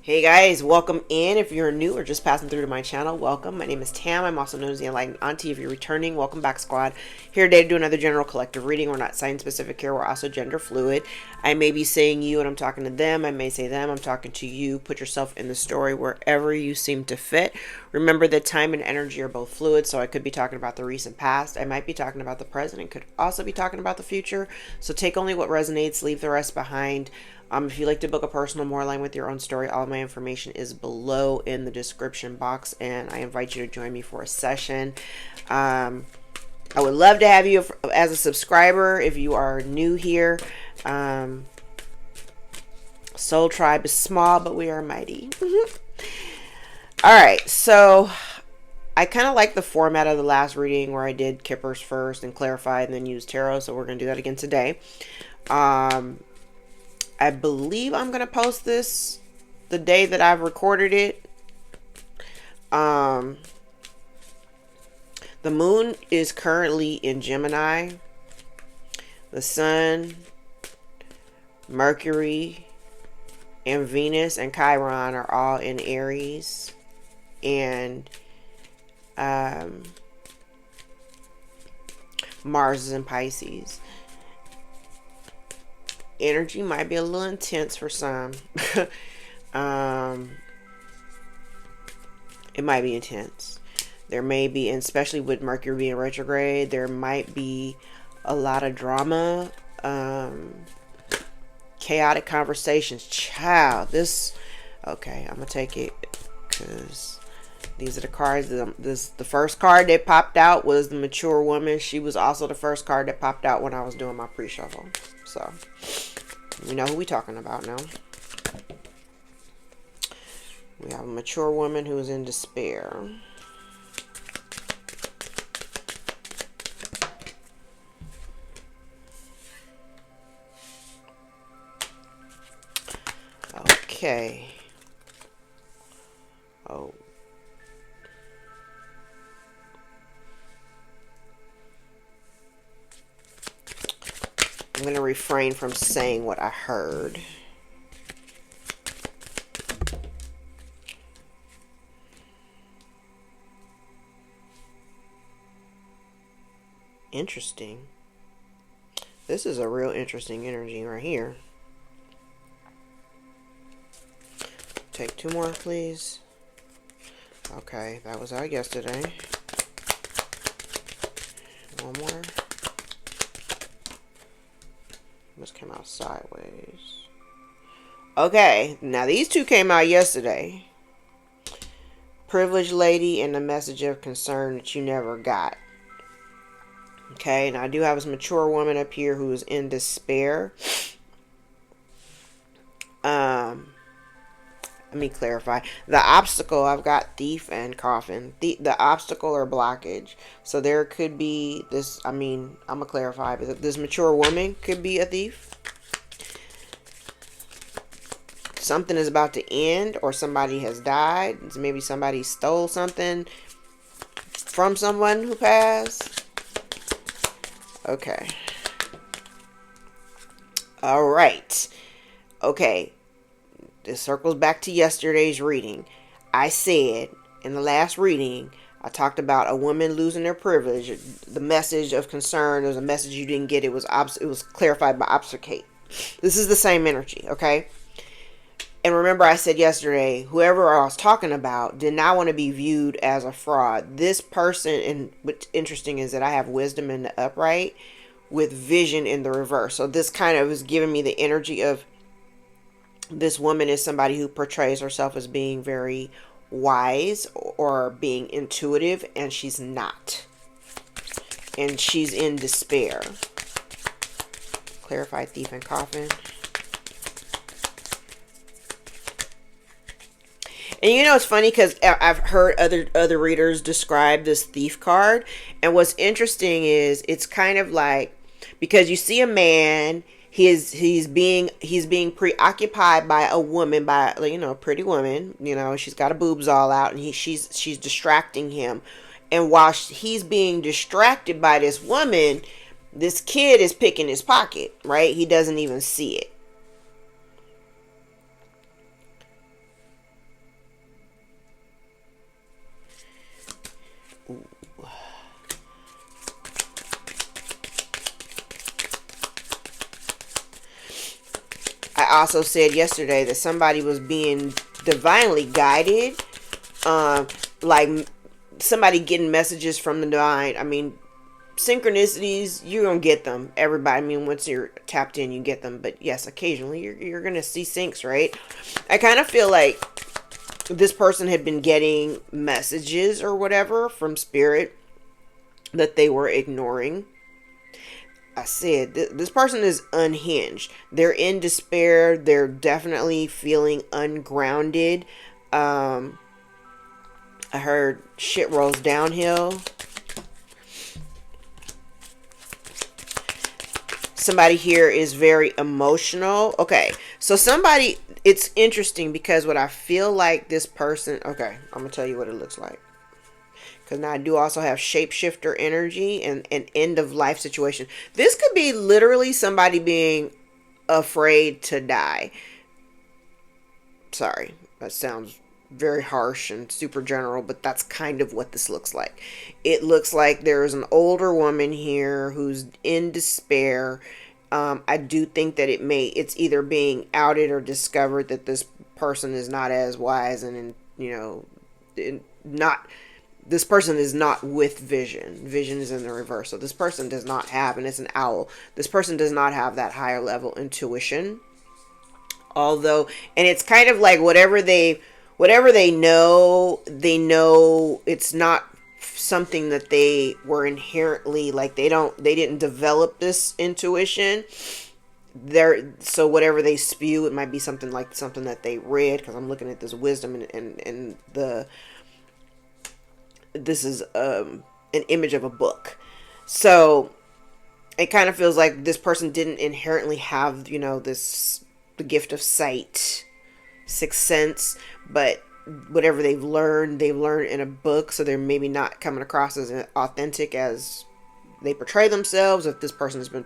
Hey guys, welcome in. If you're new or just passing through to my channel, welcome. My name is Tam. I'm also known as the Enlightened Auntie. If you're returning, welcome back, squad. Here today to do another general collective reading. We're not sign specific here. We're also gender fluid. I may be saying you and I'm talking to them. I may say them. I'm talking to you. Put yourself in the story wherever you seem to fit. Remember that time and energy are both fluid, so I could be talking about the recent past. I might be talking about the present and could also be talking about the future. So take only what resonates, leave the rest behind. If you'd like to book a personal more aligned with your own story, all of my information is below in the description box, and I invite you to join me for a session. I would love to have you as a subscriber if you are new here. Soul Tribe is small, but we are mighty. All right, so I kind of like the format of the last reading where I did Kippers first and clarified and then used tarot, so we're going to do that again today. I believe I'm going to post this the day that I've recorded it. The moon is currently in Gemini. The sun, Mercury, and Venus and Chiron are all in Aries. And Mars is in Pisces. Energy might be a little intense for some. It might be intense. There may be, and especially with Mercury being retrograde, there might be a lot of drama, chaotic conversations. Child, okay, I'm gonna take it because these are the cards. The first card that popped out was the mature woman. She was also the first card that popped out when I was doing my pre-shuffle. So we know who we talking about now. We have a mature woman who is in despair. Okay. Oh. I'm going to refrain from saying what I heard. Interesting. This is a real interesting energy right here. Take two more, please. Okay, that was out yesterday. One more. This came out sideways. Okay, now these two came out yesterday. Privileged lady and the message of concern that you never got. Okay, now I do have this mature woman up here who is in despair. Let me clarify. The obstacle, I've got thief and coffin. The obstacle or blockage. So there could be this, I'm going to clarify, but this mature woman could be a thief. Something is about to end or somebody has died. Maybe somebody stole something from someone who passed. Okay. All right. Okay. This circles back to yesterday's reading. I said in the last reading, I talked about a woman losing their privilege. The message of concern, there was a message you didn't get. It was clarified by obfuscate. This is the same energy, okay? And remember I said yesterday, whoever I was talking about did not want to be viewed as a fraud. This person, and what's interesting is that I have wisdom in the upright with vision in the reverse. So this kind of is giving me the energy of this woman is somebody who portrays herself as being very wise or being intuitive, and she's not. And she's in despair. Clarify thief and coffin. And you know, it's funny because I've heard other readers describe this thief card. And what's interesting is it's kind of like, because you see a man, he's being preoccupied by a woman, by, you know, a pretty woman, you know, she's got her boobs all out, and she's distracting him. And while he's being distracted by this woman, this kid is picking his pocket, right? He doesn't even see it. I also said yesterday that somebody was being divinely guided. Like somebody getting messages from the divine. I mean, synchronicities, you're going to get them. Everybody, I mean, once you're tapped in, you get them. But yes, occasionally you're going to see syncs, right? I kind of feel like this person had been getting messages or whatever from spirit that they were ignoring. I said, this person is unhinged. They're in despair. They're definitely feeling ungrounded. I heard shit rolls downhill. Somebody here is very emotional. Okay, so somebody, it's interesting because what I feel like this person, okay, I'm going to tell you what it looks like. Because now I do also have shapeshifter energy and an end of life situation. This could be literally somebody being afraid to die. Sorry, that sounds very harsh and super general, but that's kind of what this looks like. It looks like there's an older woman here who's in despair. I do think that it's either being outed or discovered that this person is not as wise and, not... This person is not with vision. Vision is in the reverse. So this person does not have, and it's an owl. This person does not have that higher level intuition. Although, and it's kind of like whatever they know it's not something that they were inherently, like they didn't develop this intuition. So whatever they spew, it might be something that they read, because I'm looking at this wisdom and this is an image of a book. So it kind of feels like this person didn't inherently have, the gift of sight, sixth sense, but whatever they've learned in a book. So they're maybe not coming across as authentic as they portray themselves. If this person has been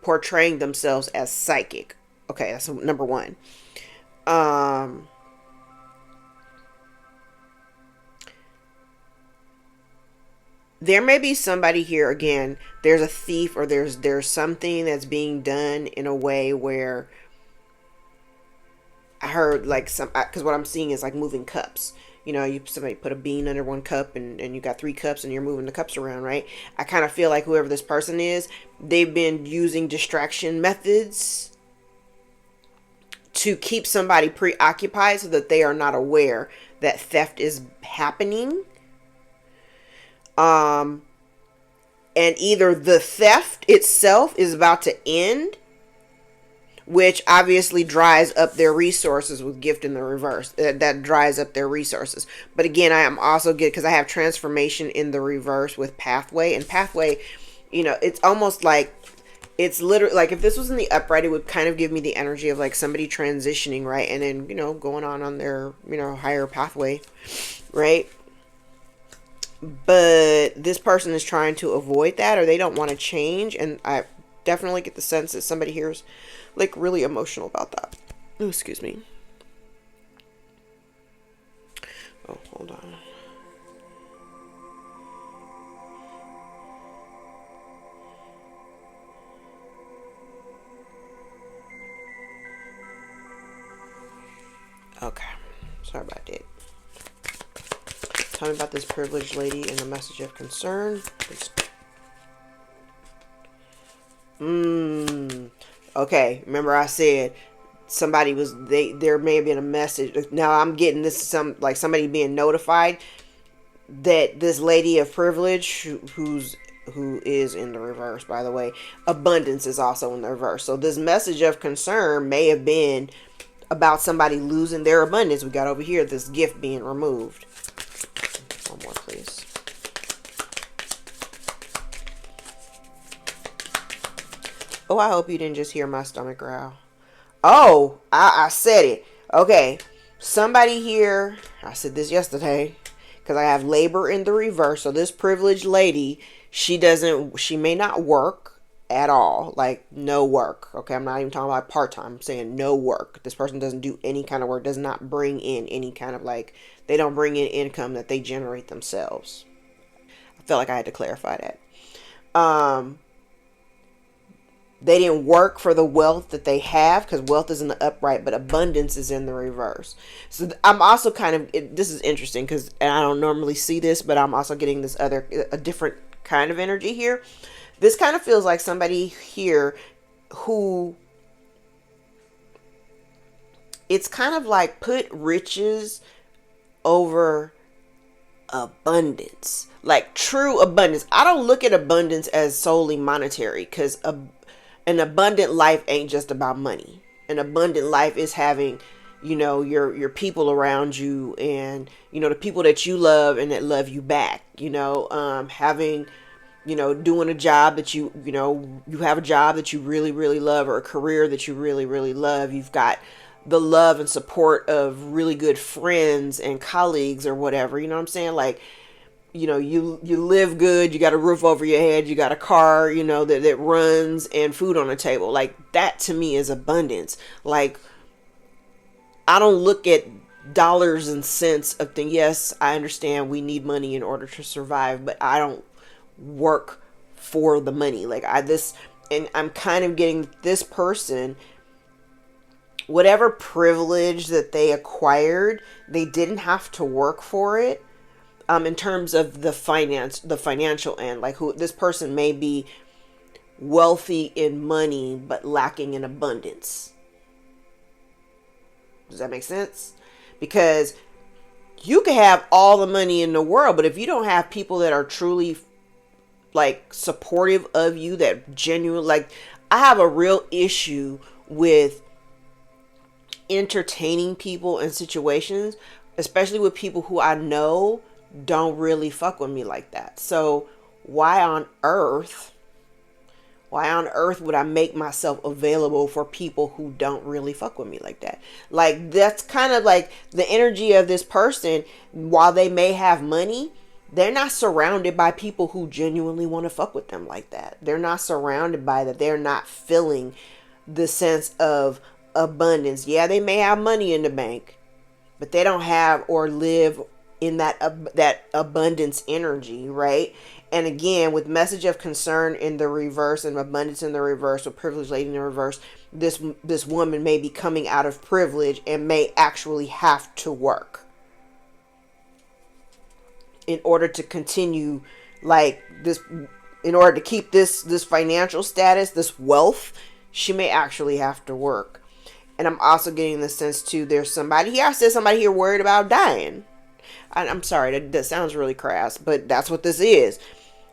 portraying themselves as psychic. Okay, that's number one. There may be somebody here, again, there's a thief, or there's something that's being done in a way where I heard because what I'm seeing is like moving cups. Somebody put a bean under one cup and you got 3 cups and you're moving the cups around, right? I kind of feel like whoever this person is, they've been using distraction methods to keep somebody preoccupied so that they are not aware that theft is happening. And either the theft itself is about to end, which obviously dries up their resources with gift in the reverse. That dries up their resources. But again, I am also good because I have transformation in the reverse with pathway. And pathway, it's almost like, it's literally like if this was in the upright, it would kind of give me the energy of like somebody transitioning, right? And then, going on their, higher pathway, right? But this person is trying to avoid that, or they don't want to change. And I definitely get the sense that somebody here is like really emotional about that. Oh, excuse me. Oh, hold on. Okay. Sorry about that. Tell me about this privileged lady and the message of concern. Okay. Remember I said somebody was, there may have been a message. Now I'm getting this, somebody being notified that this lady of privilege who is in the reverse, by the way, abundance is also in the reverse. So this message of concern may have been about somebody losing their abundance. We got over here this gift being removed. One more, please. Oh, I hope you didn't just hear my stomach growl. Oh, I said it. Okay. Somebody here, I said this yesterday, because I have labor in the reverse. So this privileged lady, she may not work. at all. Like no work. Okay, I'm not even talking about part-time. I'm saying no work. This person doesn't do any kind of work, does not bring in any kind of like, they don't bring in income that they generate themselves. I felt like I had to clarify that. They didn't work for the wealth that they have, because wealth is in the upright, but abundance is in the reverse. So I'm also kind of, this is interesting because, and I don't normally see this, but I'm also getting this other, a different kind of energy here. This kind of feels like somebody here who, it's kind of like put riches over abundance, like true abundance. I don't look at abundance as solely monetary, because an abundant life ain't just about money. An abundant life is having, you know, your people around you, and you know, the people that you love and that love you back, you know, having, you know, doing a job that you know, you have a job that you really really love, or a career that you really really love. You've got the love and support of really good friends and colleagues or whatever, you know what I'm saying? Like, you know, you live good, you got a roof over your head, you got a car, you know, that runs, and food on the table. Like that to me is abundance. Like I don't look at dollars and cents of things. Yes, I understand we need money in order to survive, but I don't work for the money. Like and I'm kind of getting this person, whatever privilege that they acquired, they didn't have to work for it. In terms of the financial end, like who this person may be wealthy in money but lacking in abundance. Does that make sense? Because you can have all the money in the world, but if you don't have people that are truly like supportive of you, that genuine, like I have a real issue with entertaining people in situations, especially with people who I know don't really fuck with me like that. So why on earth would I make myself available for people who don't really fuck with me like that? Like that's kind of like the energy of this person. While they may have money, they're not surrounded by people who genuinely want to fuck with them like that. They're not surrounded by that. They're not feeling the sense of abundance. Yeah, they may have money in the bank, but they don't have or live in that abundance energy, right? And again, with message of concern in the reverse and abundance in the reverse, or privilege lady in the reverse, this woman may be coming out of privilege and may actually have to work in order to continue like this, in order to keep this financial status, this wealth. She may actually have to work. And I'm also getting the sense too, there's somebody here, I said somebody here worried about dying. I'm sorry, that sounds really crass, but that's what this is.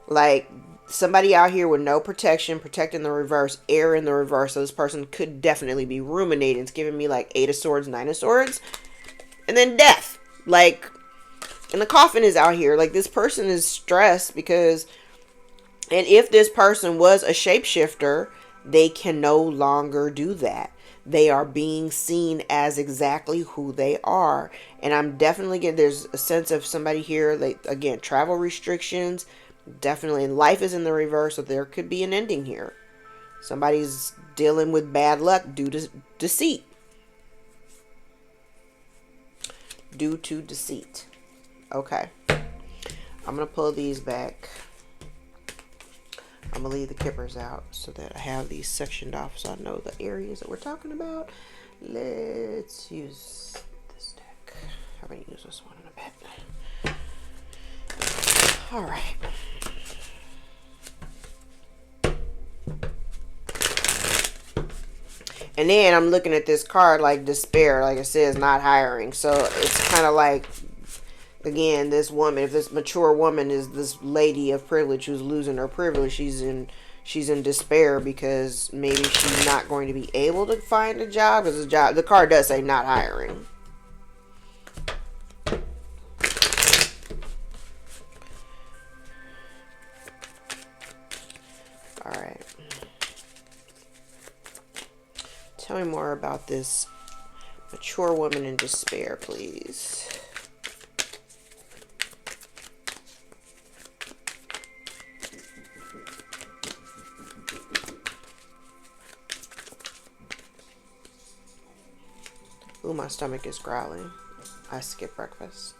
Like somebody out here with no protection, protecting the reverse, air in the reverse. So this person could definitely be ruminating. It's giving me like 8 of swords, 9 of swords, and then death. Like, and the coffin is out here. Like this person is stressed because, and if this person was a shapeshifter, they can no longer do that. They are being seen as exactly who they are. And I'm definitely getting, there's a sense of somebody here, like, again, travel restrictions, definitely. And life is in the reverse, so there could be an ending here. Somebody's dealing with bad luck due to deceit. Due to deceit. Okay. I'm going to pull these back. I'm going to leave the kippers out so that I have these sectioned off so I know the areas that we're talking about. Let's use this deck. I'm going to use this one in a bit. All right. And then I'm looking at this card like despair, like it says not hiring. So it's kind of like, again, this woman, if this mature woman is this lady of privilege who's losing her privilege, she's in despair because maybe she's not going to be able to find a job, because the card does say not hiring. All right. Tell me more about this mature woman in despair, please. Ooh, my stomach is growling. I skipped breakfast.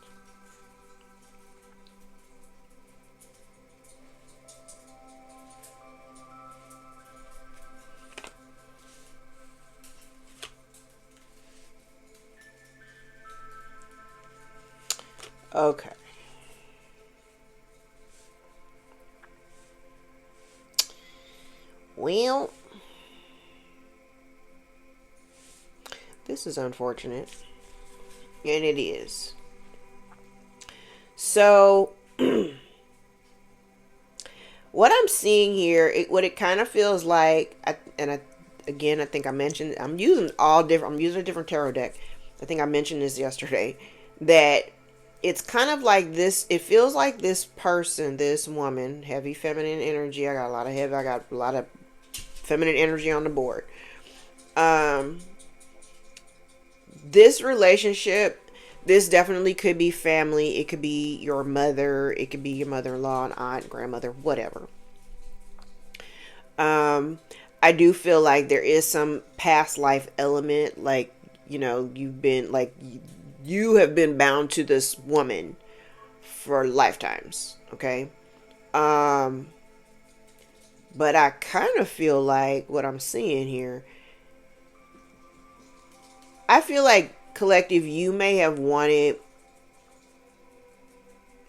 Okay. Well, this is unfortunate. And it is. So, what I'm seeing here, what it kind of feels like, again, I think I mentioned, I'm using a different tarot deck. I think I mentioned this yesterday, that it's kind of like this, it feels like this person, this woman, heavy feminine energy. I got a lot of feminine energy on the board. This relationship, this definitely could be family. It could be your mother. It could be your mother-in-law, an aunt, grandmother, whatever. I do feel like there is some past life element. Like, you've been like, you have been bound to this woman for lifetimes. Okay. Um, but I kind of feel like what I'm seeing here, I feel like collective, you may have wanted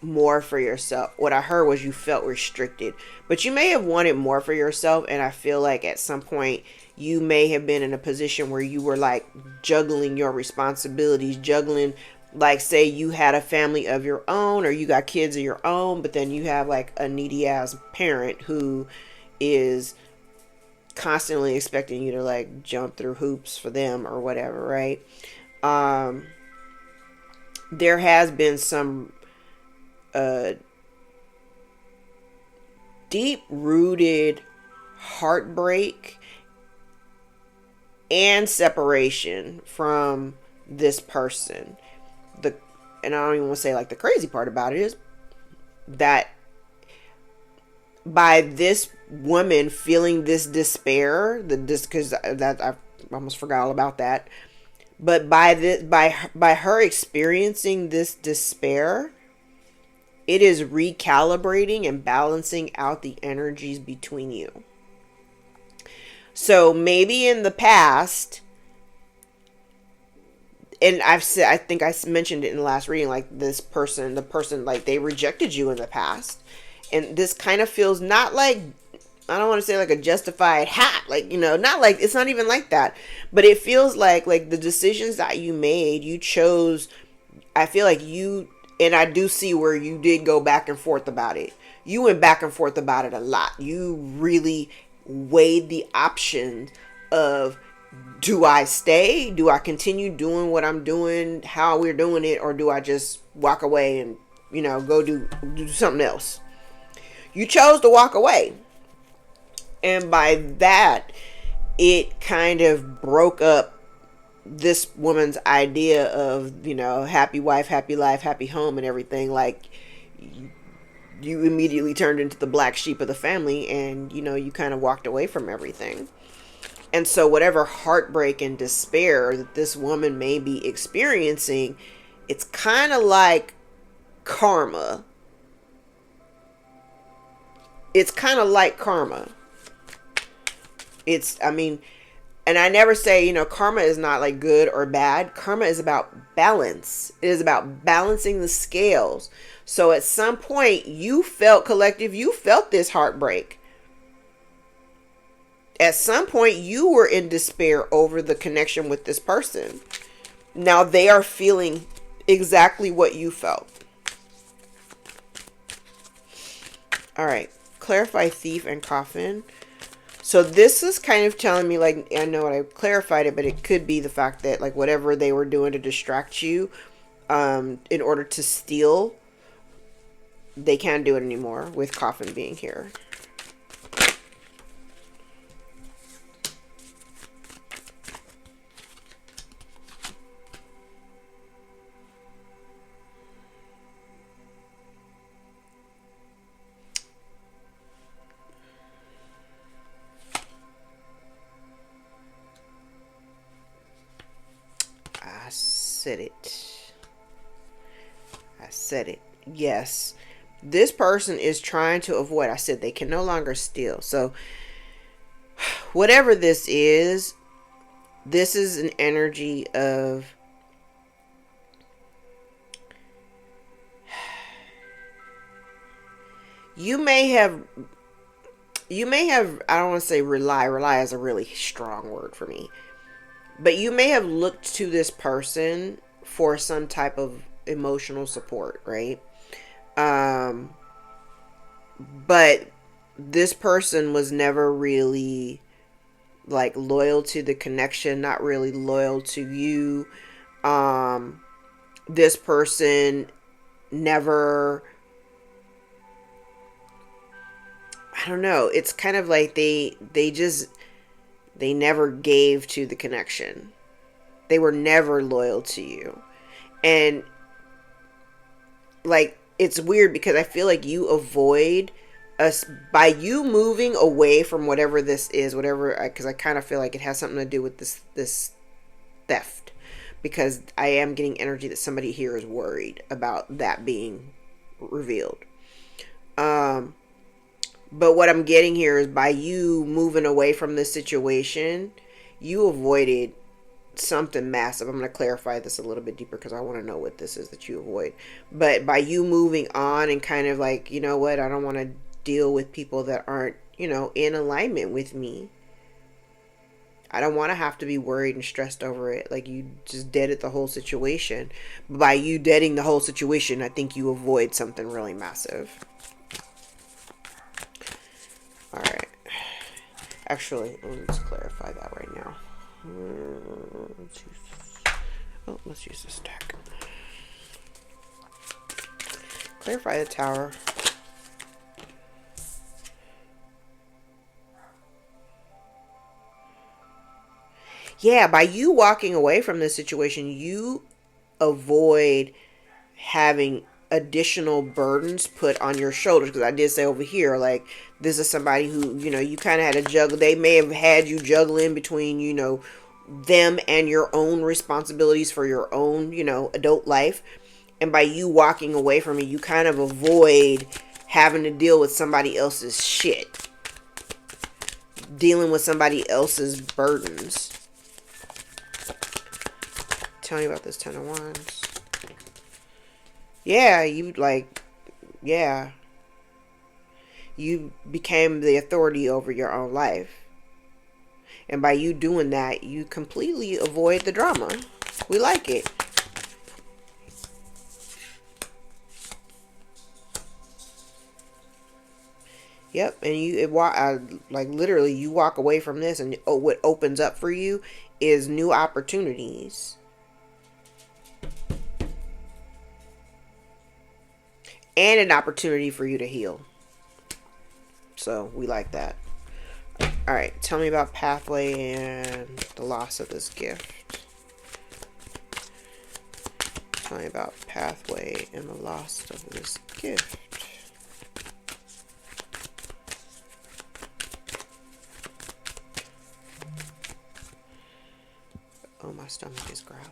more for yourself. What I heard was you felt restricted, but you may have wanted more for yourself. And I feel like at some point you may have been in a position where you were like juggling your responsibilities, juggling, like, say you had a family of your own or you got kids of your own, but then you have like a needy ass parent who is constantly expecting you to like jump through hoops for them or whatever, right? um there has been some uh deep rooted heartbreak and separation from this person. The and I don't even want to say, like, the crazy part about it is that by this woman feeling this despair, because that I almost forgot all about that. But by her experiencing this despair, it is recalibrating and balancing out the energies between you. So maybe in the past, and I think I mentioned it in the last reading, like the person, like, they rejected you in the past. And this kind of feels not like, I don't want to say like a justified hat, like, not like, it's not even like that, but it feels like the decisions that you made, you chose. I feel like and I do see where you did go back and forth about it. You went back and forth about it a lot. You really weighed the option of, do I stay? Do I continue doing what I'm doing, how we're doing it, or do I just walk away and, go do something else? You chose to walk away. And by that, it kind of broke up this woman's idea of, happy wife, happy life, happy home, and everything. Like, you immediately turned into the black sheep of the family, and, you kind of walked away from everything. And so whatever heartbreak and despair that this woman may be experiencing, it's kind of like karma. It's kind of like karma. I mean, and I never say, karma is not like good or bad. Karma is about balance. It is about balancing the scales. So at some point you felt this heartbreak. At some point you were in despair over the connection with this person. Now they are feeling exactly what you felt. All right. Clarify thief and coffin. So this is kind of telling me, like, I know I clarified it, but it could be the fact that, like, whatever they were doing to distract you, in order to steal, they can't do it anymore with coffin being here. said it. I said it. Yes. This person is trying to avoid. I said they can no longer steal. So whatever this is an energy of you may have, I don't want to say rely is a really strong word for me, but you may have looked to this person for some type of emotional support, right? But this person was never really like loyal to the connection, not really loyal to you. This person never, I don't know, it's kind of like they never gave to the connection. They were never loyal to you. And like, it's weird because I feel like you avoid us by you moving away from whatever this is, whatever, because I kind of feel like it has something to do with this theft, because I am getting energy that somebody here is worried about that being revealed. But what I'm getting here is by you moving away from this situation, you avoided something massive. I'm going to clarify this a little bit deeper because I want to know what this is that you avoid. But by you moving on and kind of like, you know what, I don't want to deal with people that aren't, in alignment with me. I don't want to have to be worried and stressed over it. Like, you just deaded the whole situation. By you deading the whole situation, I think you avoid something really massive. All right. Actually, let's clarify that right now. Let's use this deck. Clarify the Tower. Yeah, by you walking away from this situation, you avoid having additional burdens put on your shoulders. Because I did say over here, like, this is somebody who, you kind of had to juggle. They may have had you juggling between, them and your own responsibilities for your own, adult life. And by you walking away from it, you kind of avoid having to deal with somebody else's shit. Dealing with somebody else's burdens. Tell me about this 10 of Wands. Yeah, you became the authority over your own life. And by you doing that, you completely avoid the drama. We like it. Yep, and literally you walk away from this, and what opens up for you is new opportunities. And an opportunity for you to heal. So we like that. All right, tell me about pathway and the loss of this gift. Tell me about pathway and the loss of this gift. Oh, my stomach is growling.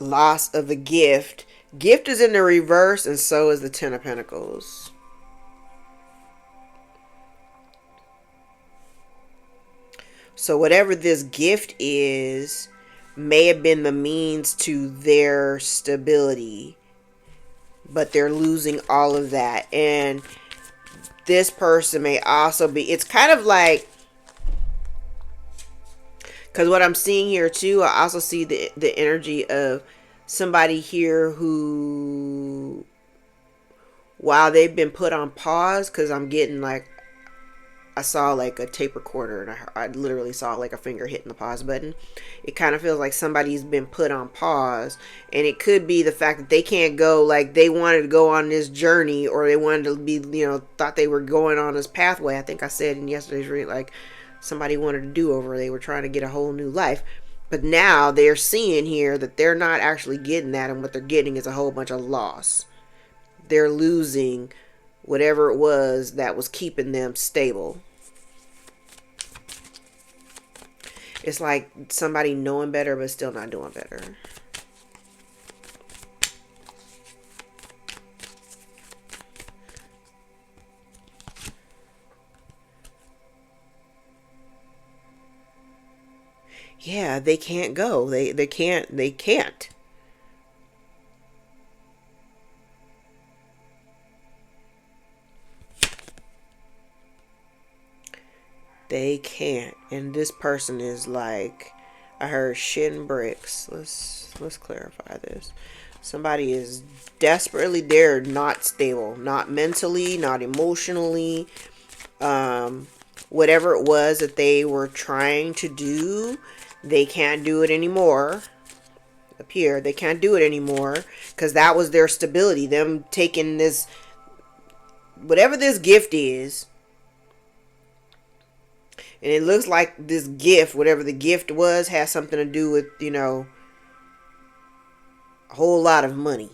Loss of the gift. Gift is in the reverse, and so is the 10 of Pentacles. So whatever this gift is may have been the means to their stability, but they're losing all of that. And this person may also be, it's kind of like, because what I'm seeing here too, I also see the energy of somebody here who, while they've been put on pause, because I'm getting like, I saw like a tape recorder, and I literally saw like a finger hitting the pause button. It kind of feels like somebody's been put on pause, and it could be the fact that they can't go, like they wanted to go on this journey, or they wanted to be, thought they were going on this pathway. I think I said in yesterday's reading, like somebody wanted to do over, they were trying to get a whole new life. But now they're seeing here that they're not actually getting that, and what they're getting is a whole bunch of loss. They're losing whatever it was that was keeping them stable. It's like somebody knowing better but still not doing better. Yeah, they can't go. They can't. They can't. They can't. And this person is like, I heard shit and bricks. Let's clarify this. Somebody is desperately, they're not stable, not mentally, not emotionally. Whatever it was that they were trying to do, they can't do it anymore. Up here, they can't do it anymore because that was their stability. Them taking this, whatever this gift is, and it looks like this gift, whatever the gift was, has something to do with, a whole lot of money,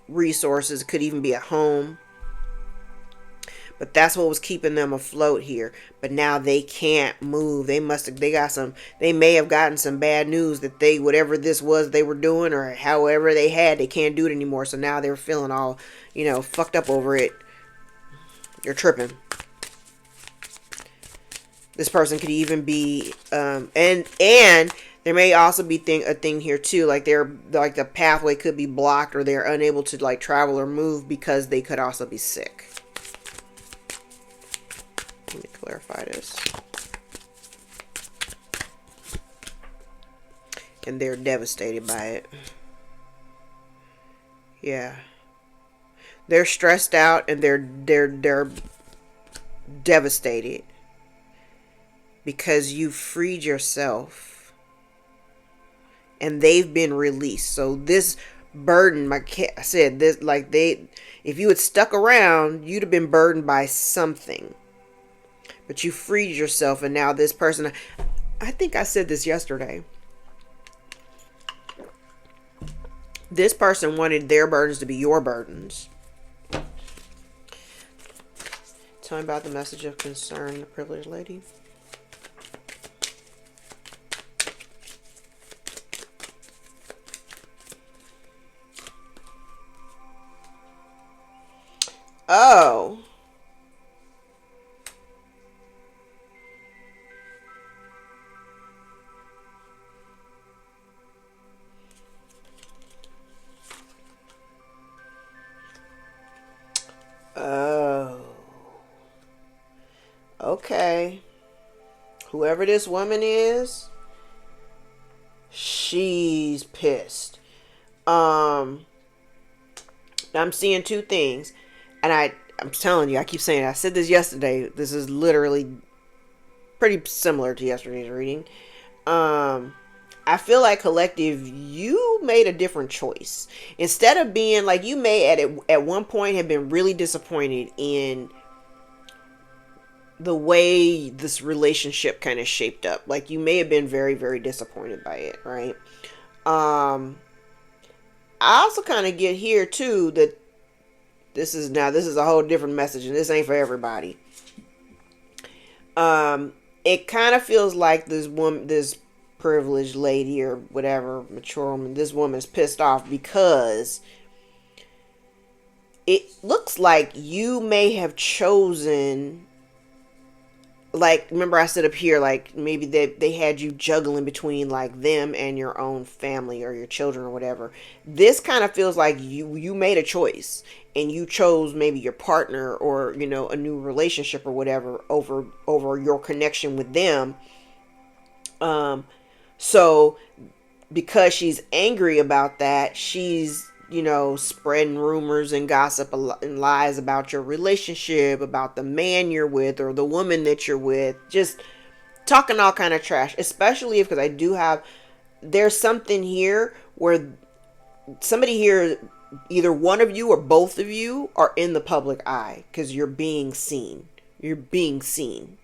resources. Could even be a home. But that's what was keeping them afloat here. But now they can't move. They may have gotten some bad news that whatever this was they were doing or however they can't do it anymore. So now they're feeling all, fucked up over it. They're tripping. This person could even be, and there may also be a thing here too, like the pathway could be blocked or they're unable to like travel or move because they could also be sick. Let me clarify this. And they're devastated by it. Yeah. They're stressed out and they're devastated because you freed yourself and they've been released. So this burden, like I said, this if you had stuck around, you'd have been burdened by something. But you freed yourself, and now this person, I think I said this yesterday. This person wanted their burdens to be your burdens. Tell me about the message of concern, the privileged lady. Oh. Oh. Okay. Whoever this woman is, she's pissed. I'm seeing two things. And I'm telling you, I keep saying it. I said this yesterday. This is literally pretty similar to yesterday's reading. I feel like collective, you made a different choice. Instead of being like, you may at one point have been really disappointed in the way this relationship kind of shaped up. Like you may have been very, very disappointed by it, right? I also kind of get here too that this is a whole different message and this ain't for everybody. It kind of feels like this privileged lady or whatever, mature woman, this woman's pissed off because it looks like you may have chosen, like, remember I said up here, like maybe they had you juggling between like them and your own family or your children or whatever. This kind of feels like you made a choice and you chose maybe your partner or a new relationship or whatever over your connection with them. So because she's angry about that, she's, spreading rumors and gossip and lies about your relationship, about the man you're with or the woman that you're with, just talking all kind of trash, especially because there's something here where somebody here, either one of you or both of you are in the public eye because you're being seen. You're being seen.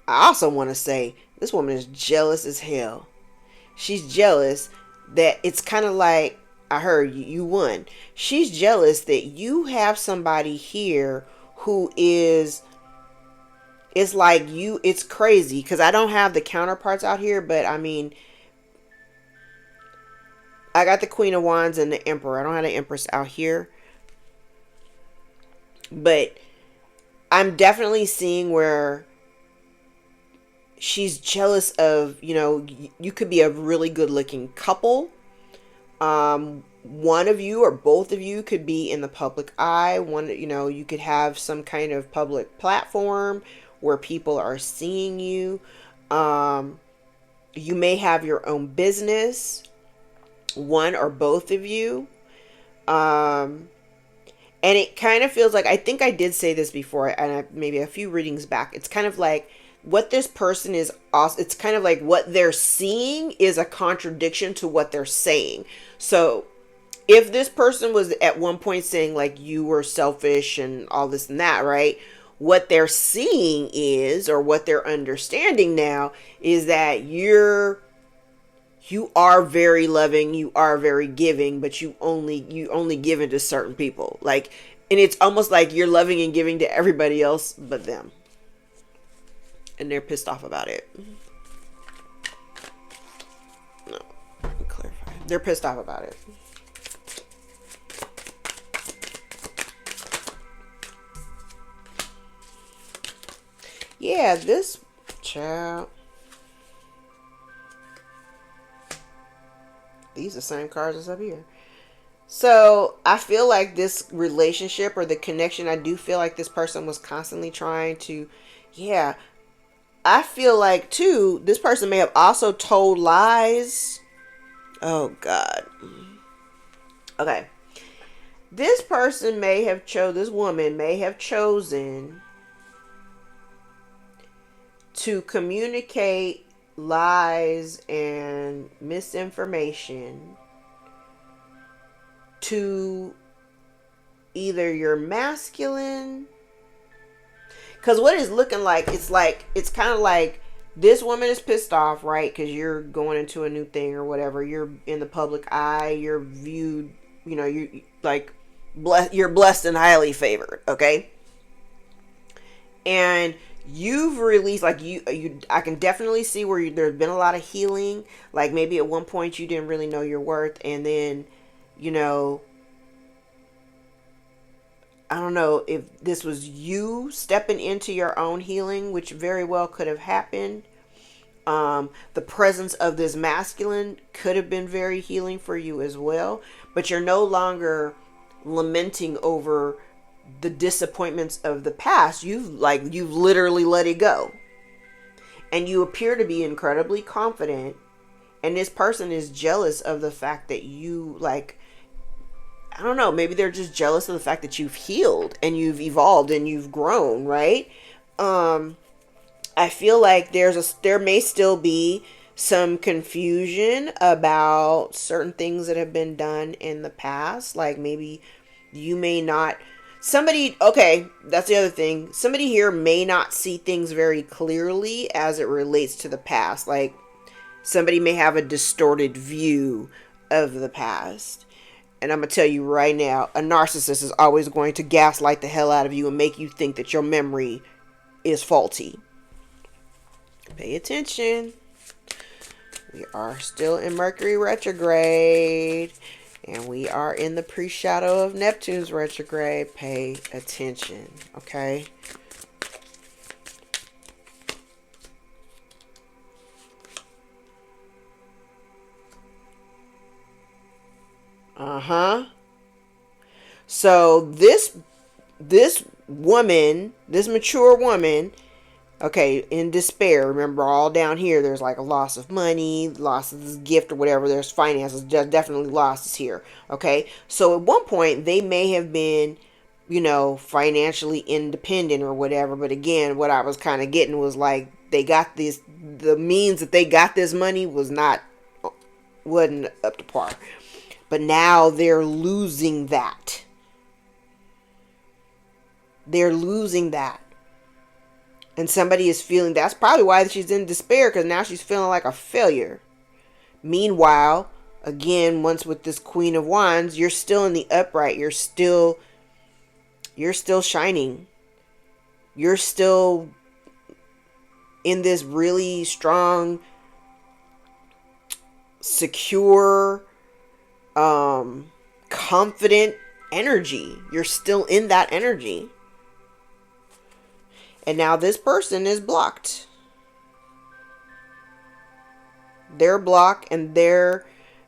I also want to say this woman is jealous as hell. She's jealous that it's kind of like I heard you won. She's jealous that you have somebody here who is, it's like you, it's crazy because I don't have the counterparts out here, but I mean, I got the Queen of Wands and the Emperor. I don't have the Empress out here, but I'm definitely seeing where she's jealous of, you could be a really good looking couple. One of you or both of you could be in the public eye. You could have some kind of public platform where people are seeing you. You may have your own business, one or both of you. And it kind of feels like, I think I did say this before, and maybe a few readings back. It's kind of like what this person is also, it's kind of like what they're seeing is a contradiction to what they're saying. So if this person was at one point saying like you were selfish and all this and that, right? What they're seeing is, or what they're understanding now is that you are very loving, you are very giving, but you only give it to certain people. Like, and it's almost like you're loving and giving to everybody else but them. And they're pissed off about it. No, let me clarify. They're pissed off about it. Yeah, this child. These are the same cards as up here. So I feel like this relationship or the connection, I do feel like this person was constantly trying to, yeah. I feel like too, this person may have also told lies. Oh God. Okay. This person may have this woman may have chosen to communicate lies and misinformation to either your masculine, because what it's looking like, it's kind of like this woman is pissed off, right? Because you're going into a new thing or whatever. You're in the public eye. You're viewed, you like you're blessed and highly favored, okay? And you've released, like I can definitely see where there's been a lot of healing. Like maybe at one point you didn't really know your worth, and then I don't know if this was you stepping into your own healing, which very well could have happened. The presence of this masculine could have been very healing for you as well, but you're no longer lamenting over the disappointments of the past. You've literally let it go, and you appear to be incredibly confident, and this person is jealous of the fact that you, like, I don't know, maybe they're just jealous of the fact that you've healed and you've evolved and you've grown, right? I feel like there may still be some confusion about certain things that have been done in the past. Like maybe you may not, okay, that's the other thing. Somebody here may not see things very clearly as it relates to the past. Like somebody may have a distorted view of the past. And I'm going to tell you right now, a narcissist is always going to gaslight the hell out of you and make you think that your memory is faulty. Pay attention. We are still in Mercury retrograde, and we are in the pre-shadow of Neptune's retrograde. Pay attention, okay? So this woman, this mature woman, okay, in despair. Remember, all down here, there's like a loss of money, loss of this gift or whatever. There's finances, definitely losses here. Okay, so at one point they may have been, financially independent or whatever. But again, what I was kind of getting was like they got this, the means that they got this money wasn't up to par. But now they're losing that. They're losing that. And somebody is feeling, that's probably why she's in despair, because now she's feeling like a failure. Meanwhile, Again, once with this Queen of Wands, you're still in the upright. You're still shining. You're still in this really strong, secure, confident energy. You're still in that energy. And now this person is blocked. They're blocked, and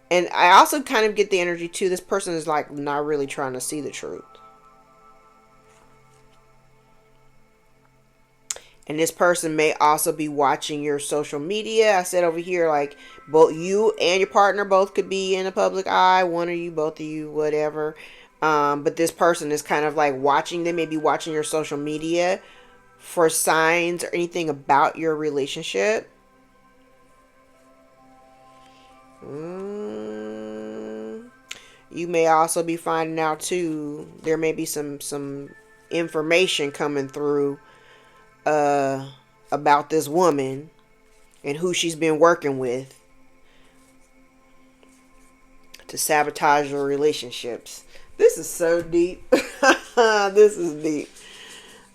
I also kind of get the energy too. This person is like not really trying to see the truth. And this person may also be watching your social media. I said over here, like, both you and your partner both could be in the public eye. One of you, both of you, whatever. But this person is kind of like watching. They may be watching your social media for signs or anything about your relationship. You may also be finding out too, there may be some information coming through about this woman and who she's been working with to sabotage your relationships. This is so deep. This is deep.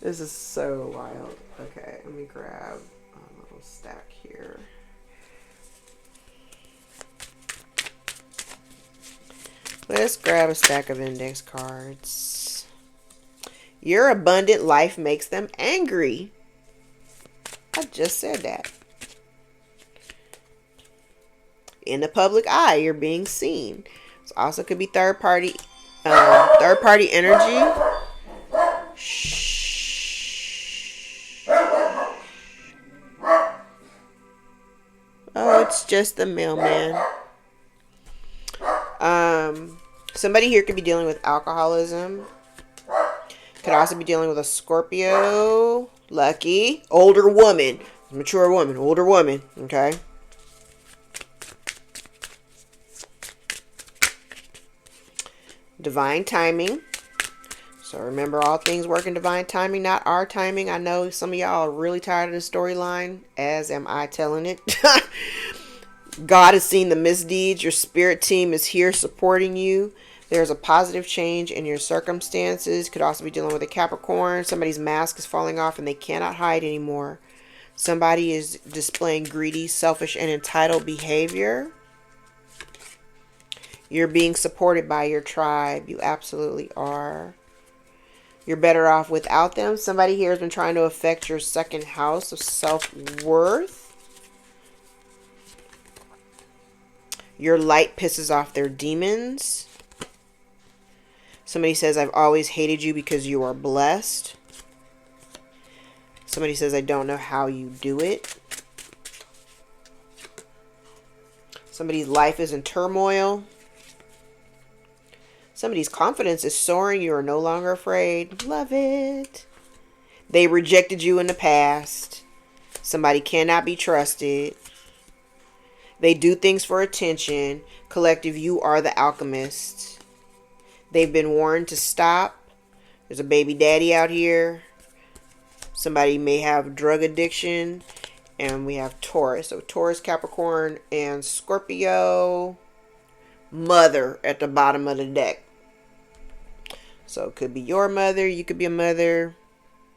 This is so wild. Okay, let me grab a little stack here. Let's grab a stack of index cards. Your abundant life makes them angry. I just said that. In the public eye, you're being seen. This also could be third party energy. Shh. Oh, it's just the mailman. Somebody here could be dealing with alcoholism. Could also be dealing with a Scorpio. Lucky. Older woman. Mature woman. Older woman. Okay. Divine timing. So remember, all things work in divine timing, not our timing. I know some of y'all are really tired of the storyline, as am I telling it. God has seen the misdeeds. Your spirit team is here supporting you. There's a positive change in your circumstances. Could also be dealing with a Capricorn. Somebody's mask is falling off and they cannot hide anymore. Somebody is displaying greedy, selfish, and entitled behavior. You're being supported by your tribe. You absolutely are. You're better off without them. Somebody here has been trying to affect your second house of self-worth. Your light pisses off their demons. Somebody says, I've always hated you because you are blessed. Somebody says, I don't know how you do it. Somebody's life is in turmoil. Somebody's confidence is soaring. You are no longer afraid. Love it. They rejected you in the past. Somebody cannot be trusted. They do things for attention. Collective, you are the alchemist. They've been warned to stop. There's a baby daddy out here. Somebody may have drug addiction. And we have Taurus. So Taurus, Capricorn, and Scorpio. Mother at the bottom of the deck. So it could be your mother. You could be a mother.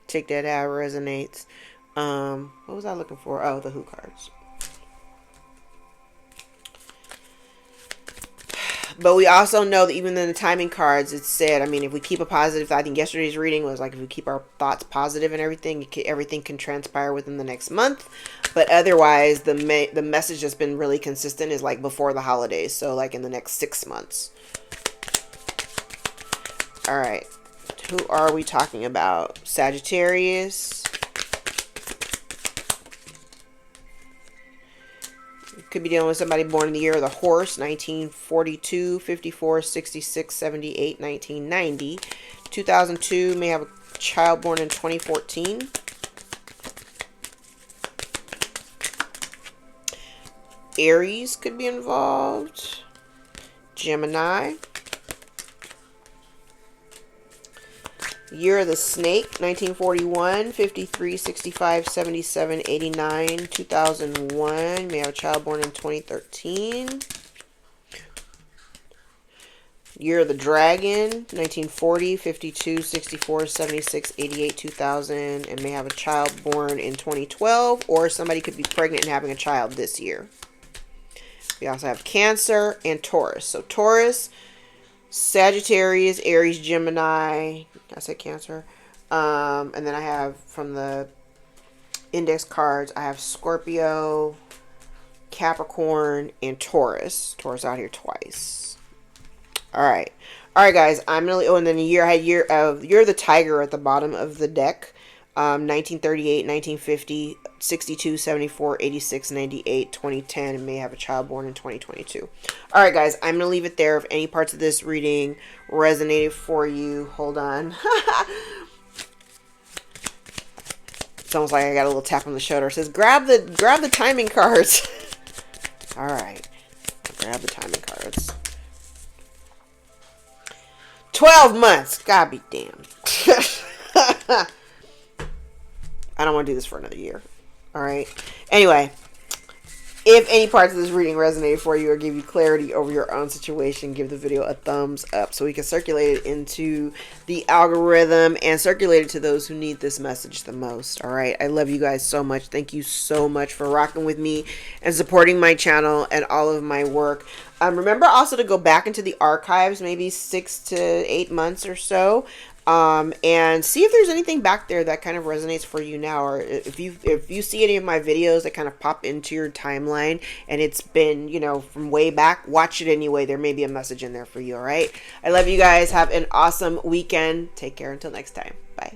Take that how it resonates. What was I looking for? Oh, the Who cards. But we also know that even in the timing cards, it said, I mean, if we keep a positive, I think yesterday's reading was like, if we keep our thoughts positive and everything, everything can transpire within the next month. But otherwise, the message that's been really consistent is like before the holidays. So like in the next 6 months. All right. Who are we talking about? Sagittarius. Could be dealing with somebody born in the year of the horse, 1942, 54, 66, 78, 1990. 2002, may have a child born in 2014. Aries could be involved. Gemini. Year of the Snake, 1941, 53, 65, 77, 89, 2001. May have a child born in 2013. Year of the Dragon, 1940, 52, 64, 76, 88, 2000, and may have a child born in 2012, or somebody could be pregnant and having a child this year. We also have Cancer and Taurus. So Taurus, Sagittarius, Aries, Gemini. I said Cancer. And then I have from the index cards, I have Scorpio, Capricorn, and Taurus. Taurus out here twice. All right, guys. I'm gonna. Oh, and then year of the Tiger at the bottom of the deck. 1938, 1950, 62, 74, 86, 98, 2010, and may have a child born in 2022. All right, guys, I'm going to leave it there. If any parts of this reading resonated for you, hold on. It's almost like I got a little tap on the shoulder. It says, grab the timing cards. All right, grab the timing cards. 12 months. God be damned. I don't want to do this for another year. All right. Anyway, if any parts of this reading resonated for you or give you clarity over your own situation, give the video a thumbs up so we can circulate it into the algorithm and circulate it to those who need this message the most. All right. I love you guys so much. Thank you so much for rocking with me and supporting my channel and all of my work. Remember also to go back into the archives, maybe 6 to 8 months or so. And see if there's anything back there that kind of resonates for you now, or if you see any of my videos that kind of pop into your timeline and it's been, you know, from way back, watch it anyway. There may be a message in there for you. All right. I love you guys. Have an awesome weekend. Take care until next time. Bye.